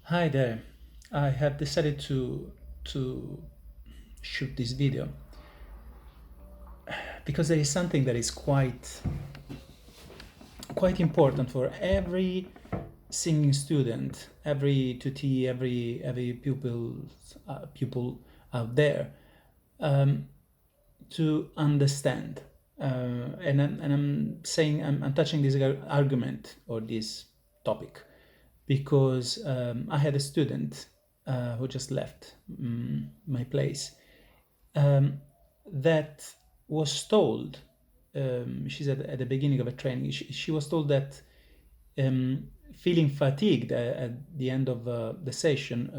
Hi there. I have decided to shoot this video because there is something that is quite important for every singing student, every tutee, every pupil out there to understand. And I'm saying I'm touching this argument or this topic because I had a student who just left my place that was told, she's at the beginning of a training, she was told that feeling fatigued at the end of the session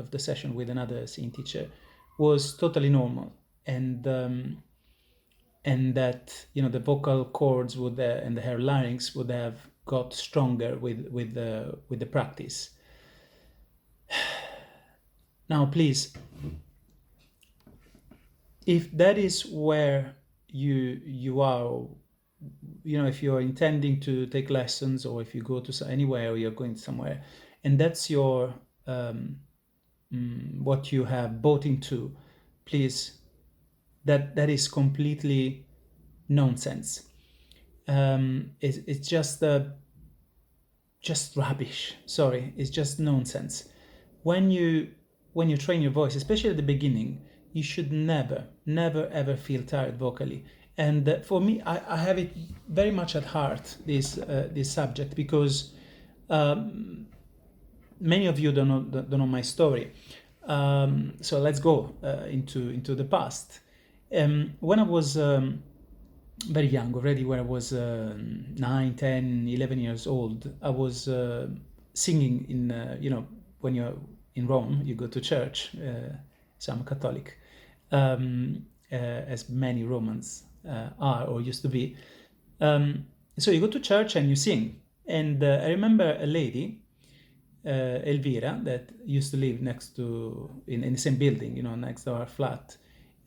with another singing teacher was totally normal, and that the vocal cords would and the hair larynx would have got stronger with the practice. Now, please, if that is where you are, if you're intending to take lessons, or if you go to anywhere, or you're going somewhere, and that's your what you have bought into, please, that is completely nonsense. It's just rubbish. Sorry, it's just nonsense. When you train your voice, especially at the beginning, you should never ever feel tired vocally. And for me, I have it very much at heart, this subject, because many of you don't know my story. So let's go into the past. When I was very young, already when I was 9, 10, 11 years old, I was singing in, when you're in Rome, you go to church. So I'm a Catholic, as many Romans are or used to be. So you go to church and you sing. And I remember a lady, Elvira, that used to live next to in the same building, next to our flat,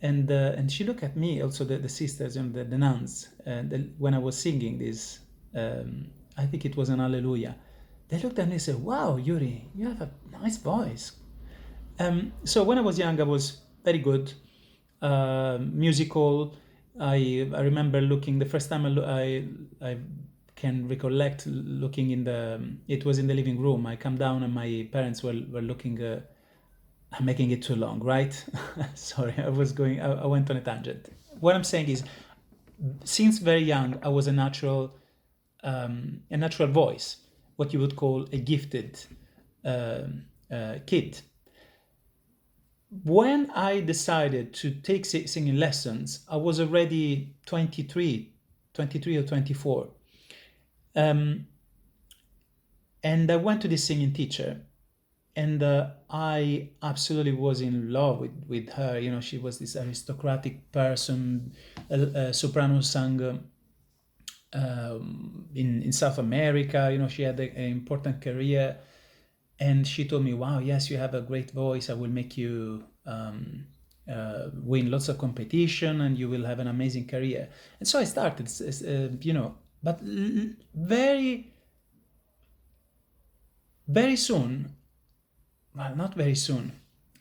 and she looked at me, also the sisters and the nuns, and when I was singing this, I think it was an Alleluia. They looked at me and said, "Wow, Yuri, you have a nice voice." So when I was young, I was very good, musical. I remember looking the first time I can recollect looking it was in the living room. I come down and my parents were looking. I'm making it too long, right? Sorry, I went on a tangent. What I'm saying is, since very young, I was a natural voice, what you would call a gifted kid. When I decided to take singing lessons, I was already 23 or 24. And I went to this singing teacher, and I absolutely was in love with her. She was this aristocratic person, a soprano who sang in South America. She had an important career, and she told me, "Wow, yes, you have a great voice. I will make you win lots of competition, and you will have an amazing career." And so I started, but very, very soon. Well, not very soon.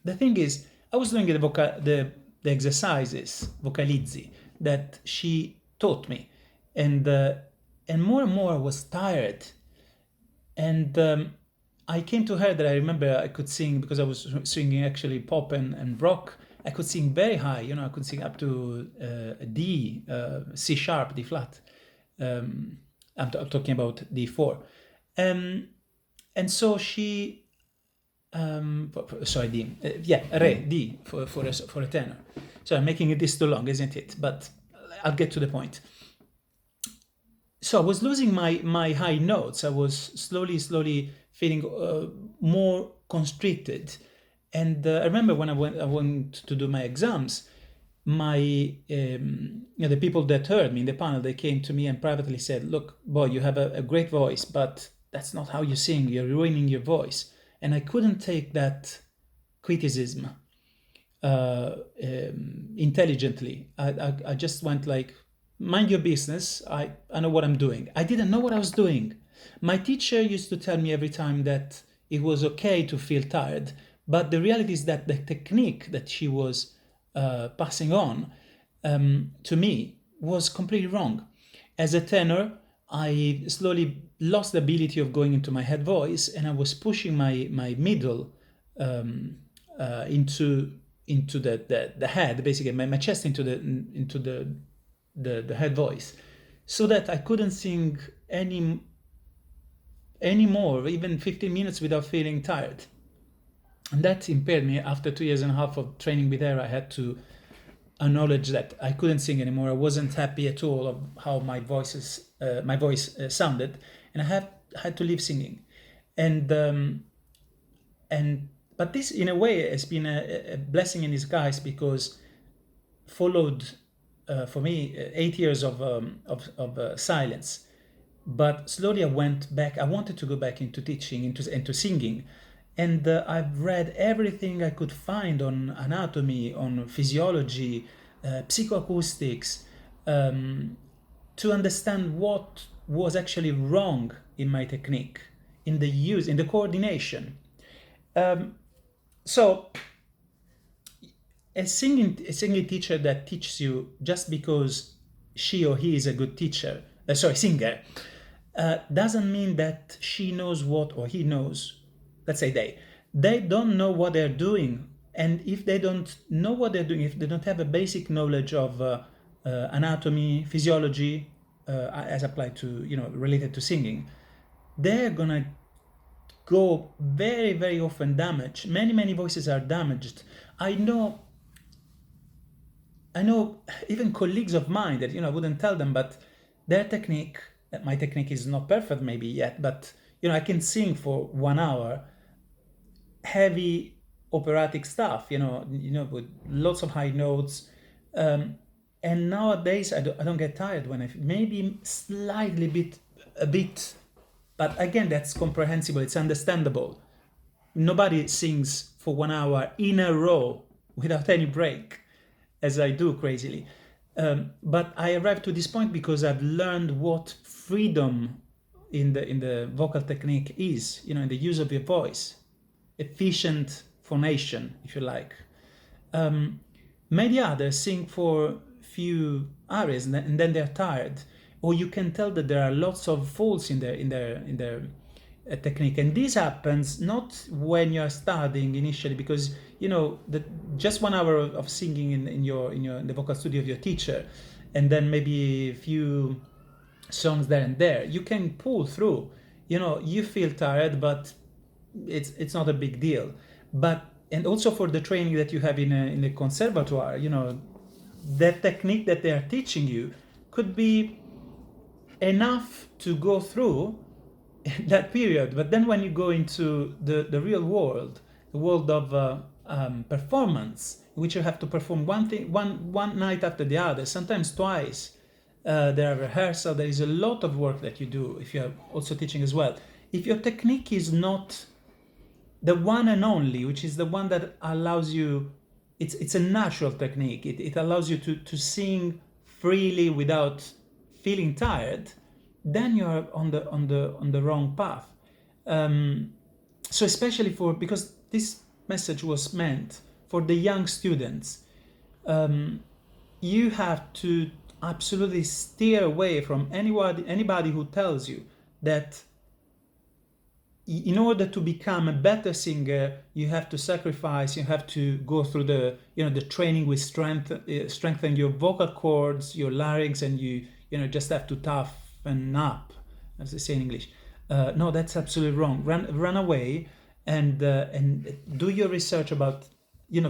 The thing is, I was doing the exercises, vocalizzi, that she taught me, and more I was tired, and I came to her that I remember I could sing, because I was singing actually pop and rock. I could sing very high, I could sing up to a D, C sharp, D flat. I'm talking about D4. And so she, sorry, D, yeah, re, D for a tenor. So I'm making this too long, isn't it? But I'll get to the point. So I was losing my high notes. I was slowly feeling more constricted. And I remember when I went to do my exams, the people that heard me in the panel, they came to me and privately said, "Look, boy, you have a great voice, but that's not how you sing. You're ruining your voice." And I couldn't take that criticism intelligently. I just went like, "Mind your business. I know what I'm doing." I didn't know what I was doing. My teacher used to tell me every time that it was okay to feel tired. But the reality is that the technique that she was passing on to me was completely wrong. As a tenor, I slowly lost the ability of going into my head voice, and I was pushing my middle into the head, basically my chest into the head voice, so that I couldn't sing any more, even 15 minutes without feeling tired. And that impaired me. After 2 years and a half of training with her, I had to acknowledge that I couldn't sing anymore. I wasn't happy at all of how my voice sounded, and I had to leave singing. And but this, in a way, has been a blessing in disguise, because followed for me 8 years of silence. But slowly I went back. I wanted to go back into teaching, into singing, and I've read everything I could find on anatomy, on physiology, psychoacoustics, to understand what was actually wrong in my technique, in the use, in the coordination. So a singing teacher that teaches you just because she or he is a good teacher, singer, doesn't mean that she knows what, or he knows. Let's say they don't know what they're doing. And if they don't know what they're doing, if they don't have a basic knowledge of anatomy, physiology, as applied to, related to singing, they're gonna go very, very often damaged. Many voices are damaged. I know even colleagues of mine that, I wouldn't tell them, but their technique, my technique is not perfect maybe yet, but I can sing for 1 hour heavy operatic stuff, with lots of high notes. And nowadays I don't get tired when maybe slightly a bit, but again, that's comprehensible, it's understandable. Nobody sings for 1 hour in a row without any break, as I do crazily. But I arrived to this point because I've learned what freedom in the vocal technique is, in the use of your voice, efficient phonation, if you like. Many others sing for few areas and then they're tired, or you can tell that there are lots of faults in their technique. And this happens not when you're studying initially, because just 1 hour of singing in the vocal studio of your teacher, and then maybe a few songs there and there, you can pull through. You feel tired, but it's not a big deal. And also for the training that you have in the conservatoire, that technique that they are teaching you could be enough to go through that period. But then when you go into the real world, the world of performance, in which you have to perform one night after the other, sometimes twice, there are rehearsal, there is a lot of work that you do if you're also teaching as well. If your technique is not the one and only, which is the one that allows you, it's a natural technique, it allows you to sing freely without feeling tired, then you're on the wrong path. So especially because this message was meant for the young students, you have to absolutely steer away from anybody who tells you that in order to become a better singer, you have to sacrifice, you have to go through the training with strengthen your vocal cords, your larynx, and you just have to toughen up, as they say in English. No, that's absolutely wrong. Run away and do your research about,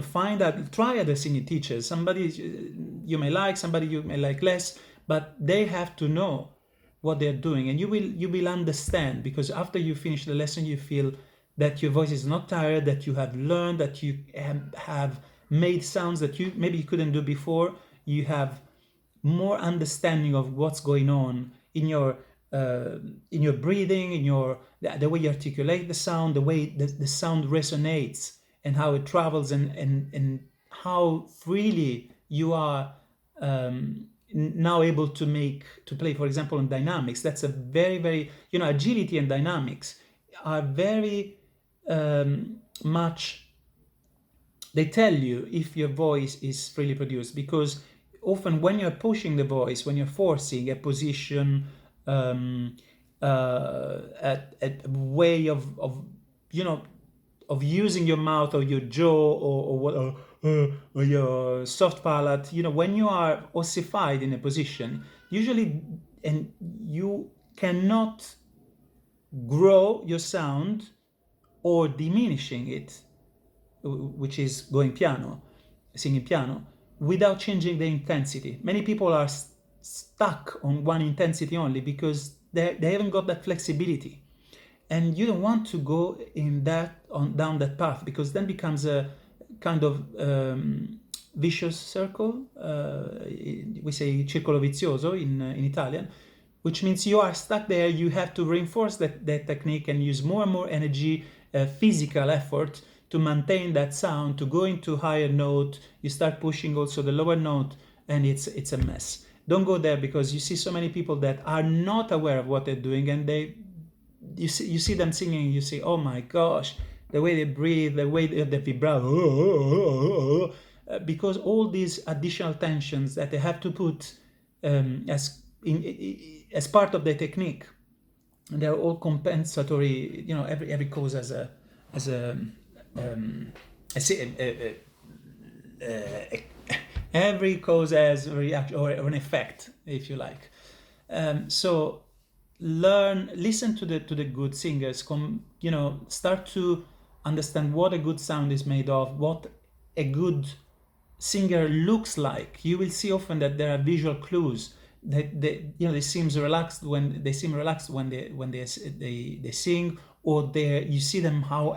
find out, try other singing teachers. Somebody you may like, somebody you may like less, but they have to know what they're doing, and you will understand, because after you finish the lesson, you feel that your voice is not tired, that you have learned, that you have made sounds that maybe you couldn't do before. You have more understanding of what's going on in your breathing, in the way you articulate the sound, the way the sound resonates, and how it travels, and how freely you are now able to play, for example, on dynamics. That's a very, very, agility and dynamics are very much they tell you if your voice is freely produced, because often when you're pushing the voice, when you're forcing a position, a way of you know of using your mouth or your jaw or your soft palate, when you are ossified in a position, usually, and you cannot grow your sound or diminishing it, which is going piano, singing piano, without changing the intensity. Many people are stuck on one intensity only because they haven't got that flexibility. And you don't want to go down that path, because then becomes a kind of vicious circle. We say circolo vizioso in Italian, which means you are stuck there. You have to reinforce that technique and use more and more energy, physical effort to maintain that sound, to go into higher note. You start pushing also the lower note, and it's a mess. Don't go there, because you see so many people that are not aware of what they're doing, and you see them singing, and you say, oh my gosh, the way they breathe, the way they vibrate, because all these additional tensions that they have to put as part of the technique, and they're all compensatory. Every cause has every cause has a reaction or an effect, if you like. So listen to the good singers. Start to understand what a good sound is made of, what a good singer looks like. You will see often that there are visual clues. They seem relaxed when they sing, or you see them how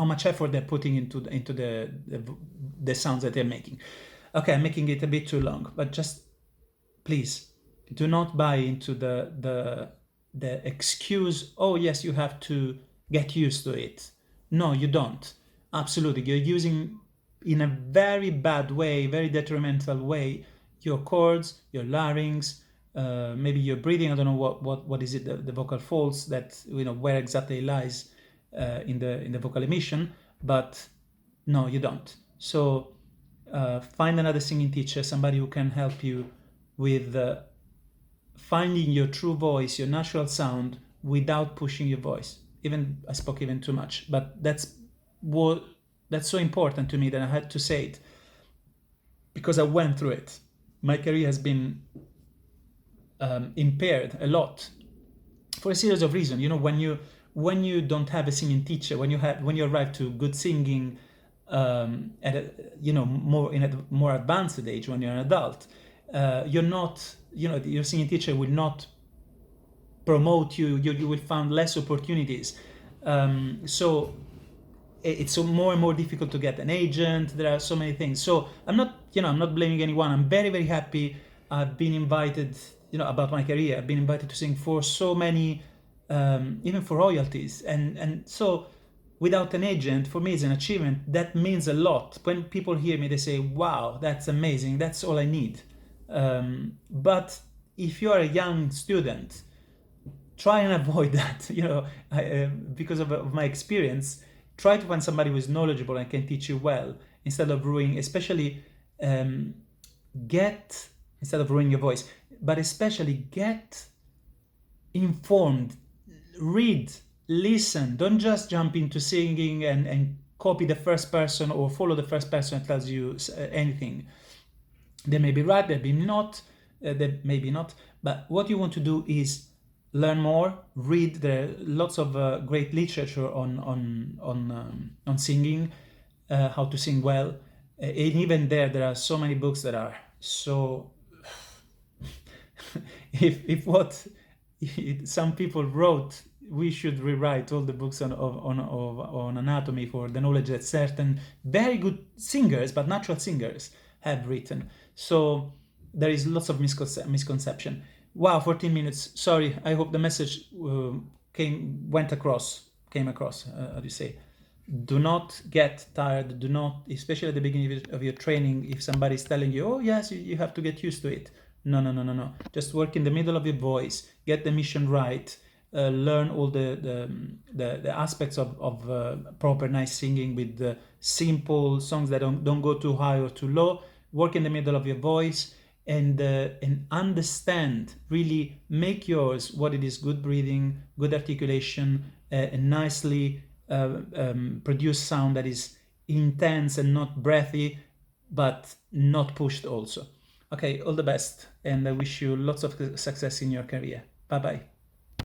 much effort they're putting into the sounds that they're making. Okay, I'm making it a bit too long, but just please do not buy into the excuse, oh yes, you have to get used to it. No, you don't. Absolutely, you're using in a very bad way, very detrimental way, your chords, your larynx, maybe your breathing. I don't know what is it, the vocal folds, that where exactly it lies in the vocal emission, but no, you don't. So find another singing teacher, somebody who can help you with finding your true voice, your natural sound, without pushing your voice. I spoke even too much, but that's so important to me that I had to say it, because I went through it. My career has been impaired a lot for a series of reasons. When you don't have a singing teacher, when you arrive to good singing at a more advanced age, when you're an adult, you're not, your singing teacher will not promote you. You will find less opportunities. So it's more and more difficult to get an agent. There are so many things. So I'm not blaming anyone. I'm very, very happy. I've been invited, about my career, I've been invited to sing for so many, even for royalties. And so without an agent, for me, it's an achievement. That means a lot. When people hear me, they say, wow, that's amazing. That's all I need. But if you are a young student, try and avoid that. Because of my experience, try to find somebody who is knowledgeable and can teach you well, instead of ruining, especially instead of ruining your voice, but especially get informed, read, listen. Don't just jump into singing and copy the first person or follow the first person that tells you anything. They may be right, they may be not, but what you want to do is learn more, read. There are lots of great literature on singing, how to sing well, and even there are so many books that are so if what some people wrote, we should rewrite all the books on anatomy for the knowledge that certain very good singers, but natural singers, have written. So there is lots of misconception. Wow, 14 minutes. Sorry, I hope the message came across. How do you say? Do not get tired. Do not, especially at the beginning of your training, if somebody's telling you, oh yes, you have to get used to it. No. Just work in the middle of your voice. Get the mission right. learn all the aspects of proper nice singing with simple songs that don't go too high or too low. Work in the middle of your voice and understand, really make yours what it is: good breathing, good articulation, a nicely produced sound that is intense and not breathy, but not pushed also. Okay, all the best, and I wish you lots of success in your career. Bye bye.